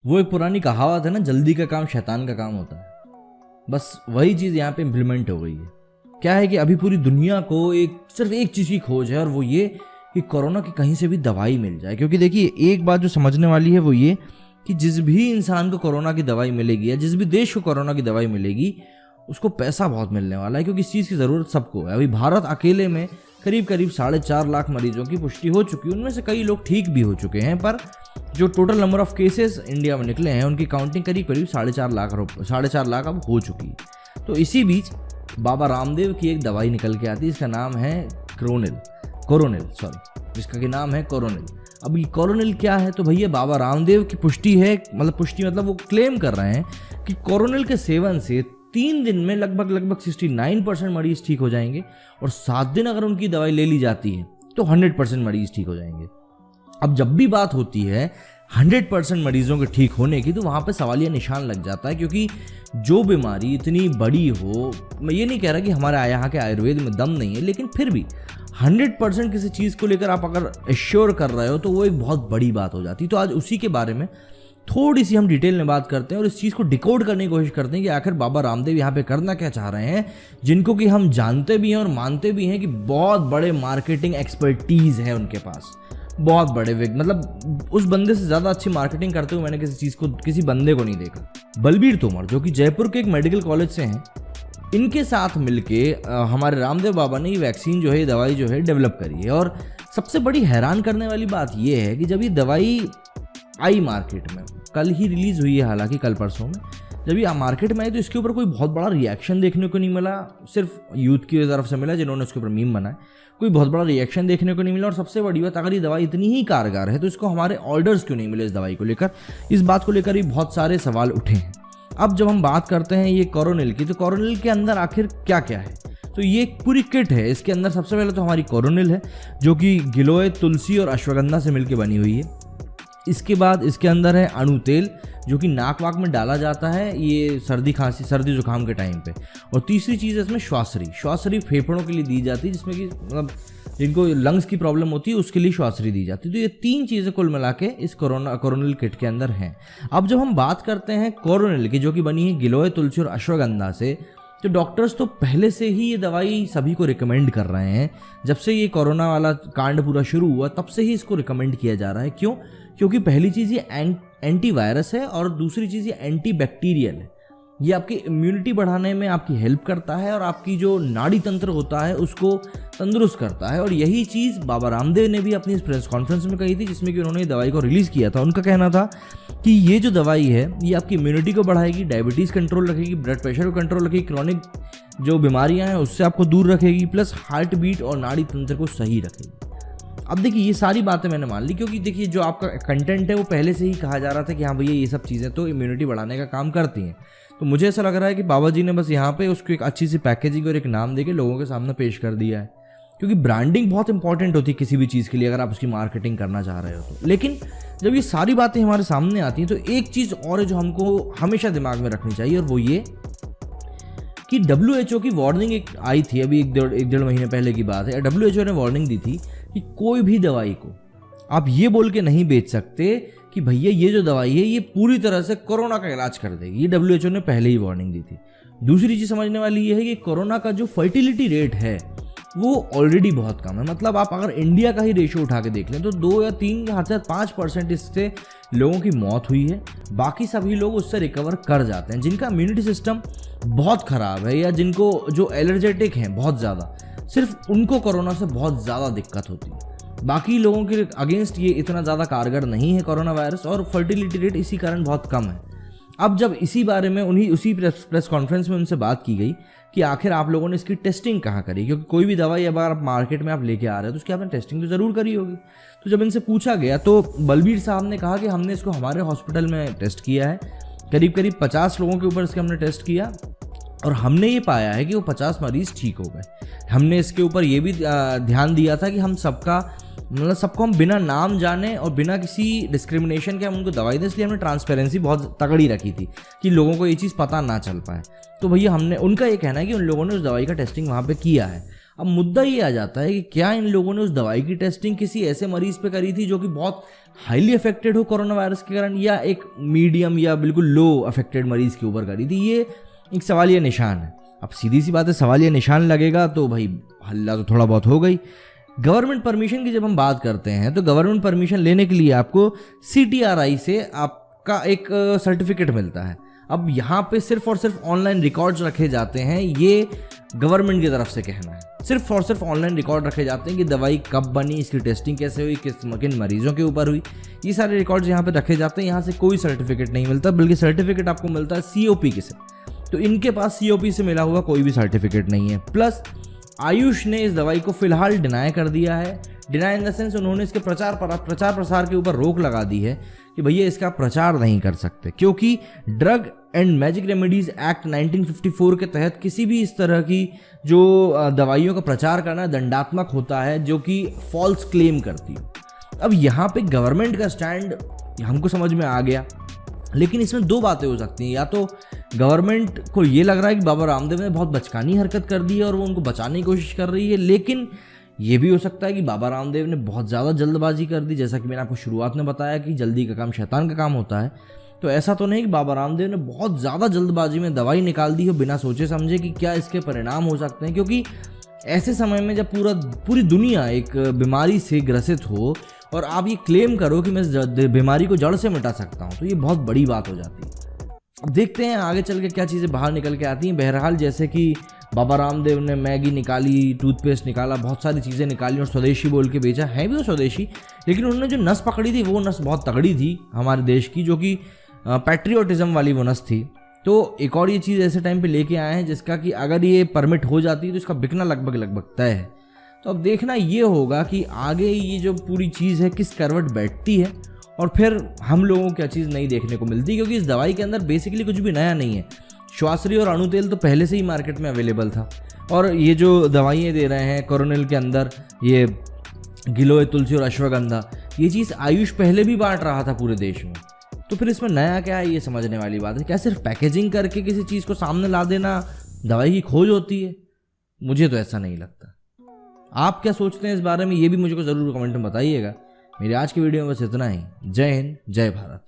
वो एक पुरानी कहावत है ना, जल्दी का काम शैतान का काम होता है। बस वही चीज़ यहाँ पे इम्प्लीमेंट हो गई है। क्या है कि अभी पूरी दुनिया को सिर्फ एक चीज़ की खोज है, और वो ये कि कोरोना की कहीं से भी दवाई मिल जाए। क्योंकि देखिए, एक बात जो समझने वाली है वो ये कि जिस भी इंसान को कोरोना की दवाई मिलेगी या जिस भी देश को कोरोना की दवाई मिलेगी, उसको पैसा बहुत मिलने वाला है, क्योंकि इस चीज़ की ज़रूरत सबको है। अभी भारत अकेले में करीब 4.5 लाख मरीजों की पुष्टि हो चुकी है। उनमें से कई लोग ठीक भी हो चुके हैं, पर जो total number of cases India में निकले हैं उनकी काउंटिंग करीब 4.5 लाख अब हो चुकी है। तो इसी बीच बाबा रामदेव की एक दवाई निकल के आती है, इसका नाम है कोरोनिल, जिसका कि नाम है कोरोनिल। अब ये कोरोनिल क्या है? तो भैया बाबा रामदेव की पुष्टि है, मतलब वो क्लेम कर रहे हैं कि कोरोनिल के सेवन से 3 दिन में लगभग 69% मरीज ठीक हो जाएंगे, और 7 दिन अगर उनकी दवाई ले ली जाती है तो 100% मरीज ठीक हो जाएंगे। अब जब भी बात होती है 100% मरीजों के ठीक होने की, तो वहाँ पे सवालिया निशान लग जाता है। क्योंकि जो बीमारी इतनी बड़ी हो, मैं ये नहीं कह रहा कि हमारे यहाँ के आयुर्वेद में दम नहीं है, लेकिन फिर भी 100% किसी चीज़ को लेकर आप अगर एश्योर कर रहे हो तो वो एक बहुत बड़ी बात हो जाती है। तो आज उसी के बारे में थोड़ी सी हम डिटेल में बात करते हैं और इस चीज़ को डिकोड करने की कोशिश करते हैं कि आखिर बाबा रामदेव यहाँ पे करना क्या चाह रहे हैं, जिनको कि हम जानते भी हैं और मानते भी हैं कि बहुत बड़े मार्केटिंग एक्सपर्टीज़ है उनके पास। बहुत बड़े मतलब उस बंदे से ज़्यादा अच्छी मार्केटिंग करते हुए मैंने किसी बंदे को नहीं देखा। बलबीर तोमर, जो कि जयपुर के एक मेडिकल कॉलेज से हैं, इनके साथ मिलके हमारे रामदेव बाबा ने ये वैक्सीन जो है, दवाई जो है, डेवलप करी है। और सबसे बड़ी हैरान करने वाली बात ये है कि जब ये दवाई आई मार्केट में, कल ही रिलीज़ हुई है, हालांकि कल परसों में जब ये मार्केट में आई, तो इसके ऊपर कोई बहुत बड़ा रिएक्शन देखने को नहीं मिला। सिर्फ यूथ की तरफ से मिला जिन्होंने उसके ऊपर मीम बनाए। कोई बहुत बड़ा रिएक्शन देखने को नहीं मिला। और सबसे बड़ी बात, अगर ये दवाई इतनी ही कारगर है तो इसको हमारे ऑर्डर्स क्यों नहीं मिले इस दवाई को लेकर? इस बात को लेकर भी बहुत सारे सवाल उठे हैं। अब जब हम बात करते हैं ये कोरोनिल की, तो कोरोनिल के अंदर आखिर क्या क्या है? तो ये एक पूरी किट है। इसके अंदर सबसे पहले तो हमारी कोरोनिल है, जो कि गिलोय, तुलसी और अश्वगंधा से मिलकर बनी हुई है। इसके बाद इसके अंदर है अणु तेल, जो कि नाक वाक में डाला जाता है ये सर्दी जुकाम के टाइम पे। और तीसरी चीज़ है इसमें श्वासरी फेफड़ों के लिए दी जाती है, जिसमें कि मतलब जिनको लंग्स की प्रॉब्लम होती है उसके लिए श्वासरी दी जाती है। तो ये 3 चीज़ें कुल मिला के इस कोरोनिल किट के अंदर हैं। अब जब हम बात करते हैं कोरोनिल की, जो कि बनी है गिलोय, तुलसी और अश्वगंधा से, तो डॉक्टर्स तो पहले से ही ये दवाई सभी को रिकमेंड कर रहे हैं। जब से ये कोरोना वाला कांड पूरा शुरू हुआ तब से ही इसको रिकमेंड किया जा रहा है। क्यों? क्योंकि पहली चीज़ ये एंटीवायरस है, और दूसरी चीज़ ये एंटी बैक्टीरियल है। ये आपकी इम्यूनिटी बढ़ाने में आपकी हेल्प करता है, और आपकी जो नाड़ी तंत्र होता है उसको तंदुरुस्त करता है। और यही चीज़ बाबा रामदेव ने भी अपनी प्रेस कॉन्फ्रेंस में कही थी, जिसमें कि उन्होंने दवाई को रिलीज़ किया था। उनका कहना था कि ये जो दवाई है ये आपकी इम्यूनिटी को बढ़ाएगी, डायबिटीज़ कंट्रोल रखेगी, ब्लड प्रेशर को कंट्रोल रखेगी, क्रॉनिक जो बीमारियाँ हैं उससे आपको दूर रखेगी, प्लस हार्ट बीट और नाड़ी तंत्र को सही रखेगी। अब देखिए, ये सारी बातें मैंने मान ली, क्योंकि देखिए जो आपका कंटेंट है वो पहले से ही कहा जा रहा था कि हाँ भैया ये सब चीज़ें तो इम्यूनिटी बढ़ाने का काम करती हैं। तो मुझे ऐसा लग रहा है कि बाबा जी ने बस यहाँ पे उसको एक अच्छी सी पैकेजिंग और एक नाम देके लोगों के सामने पेश कर दिया है। क्योंकि ब्रांडिंग बहुत इंपॉर्टेंट होती है किसी भी चीज़ के लिए, अगर आप उसकी मार्केटिंग करना चाह रहे हो तो। लेकिन जब ये सारी बातें हमारे सामने आती हैं तो एक चीज़ और है जो हमको हमेशा दिमाग में रखनी चाहिए, और वो ये कि WHO की वार्निंग एक आई थी अभी एक डेढ़ महीने पहले की बात है। WHO ने वार्निंग दी थी कि कोई भी दवाई को आप ये बोल के नहीं बेच सकते कि भैया ये जो दवाई है ये पूरी तरह से कोरोना का इलाज कर देगी। ये WHO ने पहले ही वार्निंग दी थी। दूसरी चीज़ समझने वाली ये है कि कोरोना का जो फर्टिलिटी रेट है वो ऑलरेडी बहुत कम है। मतलब आप अगर इंडिया का ही रेशियो उठा के देख लें तो 2 या 3 या 5% इससे लोगों की मौत हुई है। बाकी सभी लोग उससे रिकवर कर जाते हैं। जिनका इम्यूनिटी सिस्टम बहुत ख़राब है या जिनको जो एलर्जेटिक हैं बहुत ज़्यादा, सिर्फ उनको कोरोना से बहुत ज़्यादा दिक्कत होती है। बाकी लोगों के अगेंस्ट ये इतना ज़्यादा कारगर नहीं है कोरोना वायरस, और फर्टिलिटी रेट इसी कारण बहुत कम है। अब जब इसी बारे में उसी प्रेस कॉन्फ्रेंस में उनसे बात की गई कि आखिर आप लोगों ने इसकी टेस्टिंग कहाँ करी, क्योंकि कोई भी दवाई अगर आप मार्केट में आप लेके आ रहे हो तो उसकी आपने टेस्टिंग तो ज़रूर करी होगी। तो जब इनसे पूछा गया तो बलबीर साहब ने कहा कि हमने इसको हमारे हॉस्पिटल में टेस्ट किया है, करीब 50 लोगों के ऊपर इसके हमने टेस्ट किया, और हमने ये पाया है कि वो 50 मरीज़ ठीक हो गए। हमने इसके ऊपर ये भी ध्यान दिया था कि हम सबको हम बिना नाम जाने और बिना किसी डिस्क्रिमिनेशन के हम उनको दवाई दें, इसलिए हमने ट्रांसपेरेंसी बहुत तगड़ी रखी थी कि लोगों को ये चीज़ पता ना चल पाए। तो भैया उनका ये कहना है कि उन लोगों ने उस दवाई का टेस्टिंग वहाँ पे किया है। अब मुद्दा ये आ जाता है कि क्या इन लोगों ने उस दवाई की टेस्टिंग किसी ऐसे मरीज पे करी थी जो कि बहुत हाईली अफेक्टेड हो कोरोना वायरस के कारण, या एक मीडियम या बिल्कुल लो अफेक्टेड मरीज के ऊपर करी थी? ये एक सवालिया निशान है। अब सीधी सी बात है, सवालिया निशान लगेगा तो भाई हल्ला तो थोड़ा बहुत हो गई। गवर्नमेंट परमिशन की जब हम बात करते हैं तो गवर्नमेंट परमिशन लेने के लिए आपको CTRI से आपका एक सर्टिफिकेट मिलता है। अब यहाँ पे सिर्फ और सिर्फ ऑनलाइन रिकॉर्ड्स रखे जाते हैं, ये गवर्नमेंट की तरफ से कहना है। सिर्फ और सिर्फ ऑनलाइन रिकॉर्ड रखे जाते हैं कि दवाई कब बनी, इसकी टेस्टिंग कैसे हुई, किन मरीजों के ऊपर हुई, ये सारे रिकॉर्ड्स यहाँ पे रखे जाते हैं। यहाँ से कोई सर्टिफिकेट नहीं मिलता, बल्कि सर्टिफिकेट आपको मिलता है COP के से। तो इनके पास COP से मिला हुआ कोई भी सर्टिफिकेट नहीं है। प्लस आयुष ने इस दवाई को फिलहाल डिनाई कर दिया है। डिनाई इन द सेंस उन्होंने इसके प्रचार प्रसार के ऊपर रोक लगा दी है कि भैया इसका प्रचार नहीं कर सकते, क्योंकि drug and magic remedies act 1954 के तहत किसी भी इस तरह की जो दवाइयों का प्रचार करना दंडात्मक होता है जो कि फॉल्स क्लेम करती है। अब यहाँ पे गवर्नमेंट का स्टैंड हमको समझ में आ गया, लेकिन इसमें दो बातें हो सकती हैं। या तो गवर्नमेंट को ये लग रहा है कि बाबा रामदेव ने बहुत बचकानी हरकत कर दी है और वो उनको बचाने की कोशिश कर रही है, लेकिन ये भी हो सकता है कि बाबा रामदेव ने बहुत ज़्यादा जल्दबाजी कर दी। जैसा कि मैंने आपको शुरुआत में बताया कि जल्दी का काम शैतान का काम होता है, तो ऐसा तो नहीं कि बाबा रामदेव ने बहुत ज़्यादा जल्दबाजी में दवाई निकाल दी हो बिना सोचे समझे कि क्या इसके परिणाम हो सकते हैं। क्योंकि ऐसे समय में जब पूरी दुनिया एक बीमारी से ग्रसित हो और आप ये क्लेम करो कि मैं इस बीमारी को जड़ से मिटा सकता हूँ, तो ये बहुत बड़ी बात हो जाती है। अब देखते हैं आगे चल के क्या चीज़ें बाहर निकल के आती हैं। बहरहाल जैसे कि बाबा रामदेव ने मैगी निकाली, टूथपेस्ट निकाला, बहुत सारी चीज़ें निकाली और स्वदेशी बोल के बेचा, है भी वो स्वदेशी, लेकिन उन्होंने जो नस पकड़ी थी वो नस बहुत तगड़ी थी हमारे देश की, जो कि पैट्रियोटिज्म वाली वो नस थी। तो एक और ये चीज़ ऐसे टाइम पे लेके आए हैं जिसका कि अगर ये परमिट हो जाती है तो इसका बिकना लगभग तय है। तो अब देखना ये होगा कि आगे ये जो पूरी चीज़ है किस करवट बैठती है और फिर हम लोगों को क्या चीज़ नई देखने को मिलती है। क्योंकि इस दवाई के अंदर बेसिकली कुछ भी नया नहीं है। श्वासरी और अणु तेल तो पहले से ही मार्केट में अवेलेबल था, और ये जो दवाइयाँ दे रहे हैं कोरोनिल के अंदर, ये गिलोय, तुलसी और अश्वगंधा, ये चीज़ आयुष पहले भी बांट रहा था पूरे देश में। तो फिर इसमें नया क्या है ये समझने वाली बात है। क्या सिर्फ पैकेजिंग करके किसी चीज़ को सामने ला देना दवाई की खोज होती है? मुझे तो ऐसा नहीं लगता। आप क्या सोचते हैं इस बारे में, ये भी मुझे को ज़रूर कमेंट में बताइएगा। मेरी आज की वीडियो में बस इतना ही। जय हिंद, जय भारत।